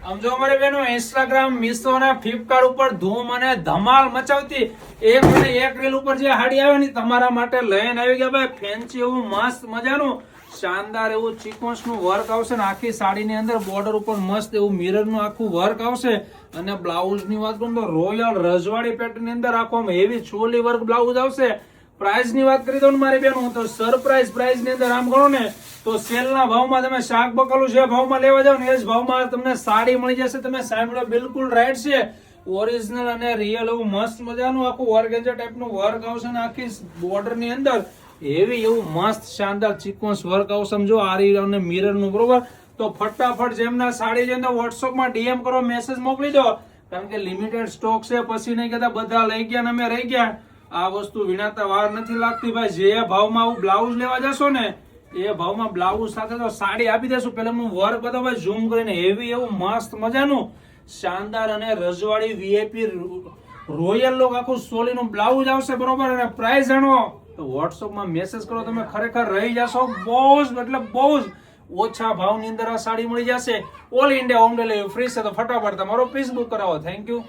આમ જો અમારી બેનો ઇન્સ્ટાગ્રામ, મીશો અને ફ્લિપકાર્ટ ઉપર ધૂમ અને ધમાલ મચાવતી એક અને એક રીલ ઉપર જે હાડી આવે ને તમારા માટે લઈને આવી ગયા ભાઈ. ફેન્સી એવું મસ્ત મજાનું શાનદાર એવું ચિકોન્સ નું વર્ક આવશે ને આખી સાડીની અંદર બોર્ડર ઉપર મસ્ત એવું મિરર નું આખું વર્ક આવશે. અને બ્લાઉઝ ની વાત કરું તો રોયલ રજવાડી પેટર્ન ની અંદર આખો હેવી ચોલી વર્ક બ્લાઉઝ આવશે. પ્રાઇસ ની વાત કરી દઉં ને મારી બેન તો સરપ્રાઈઝ પ્રાઇસ ની અંદર આમ ગણો ને તો સેલ ના ભાવમાં તમે શાક બકાલું જે ભાવમાં લેવા જાવ ને એ જ ભાવમાં તમને સાડી મળી જશે. તમે સાંભળો બિલકુલ રાઈટ છે. ઓરિજિનલ અને રિયલ એવું મસ્ત મજાનું આખું ઓર્ગેન્ઝા ટાઈપનું વર્ક આવશે ને આખી બોર્ડર ની અંદર એવી એવું મસ્ત શાનદાર ચિકોન્સ વર્ક આવશે. સમજો આરી અને મિરર નું બરોબર. તો ફટાફટ જેમના સાડી છે વોટ્સઅપ માં ડીએમ કરો, મેસેજ મોકલી દો, કારણ કે લિમિટેડ સ્ટોક છે. પછી નહીં કહેતા બધા લઈ ગયા ને અમે રહી ગયા. આ વસ્તુ વિનાતા વાર નથી લાગતી ભાઈ. જે ભાવમાં આવું બ્લાઉઝ લેવા જશો ને એ ભાવમાં બ્લાઉઝ સાથે તો સાડી આપી દેશું. પેલા હું વર્ક બતાવો ભાઈ ઝૂમ કરીને. એવી એવું મસ્ત મજાનું શાનદાર અને રજવાડી વીઆઈપી રોયલ લુક આખું સોલીનું બ્લાઉઝ આવશે બરોબર. અને પ્રાઇસ જાણો તો વોટ્સઅપમાં મેસેજ કરો, તમે ખરેખર રહી જશો. બહુ જ એટલે બહુ જ ઓછા ભાવની અંદર આ સાડી મળી જશે. All India home delivery free છે. તો ફટાફટ તમારો પીસ બુક કરાવો. Thank you.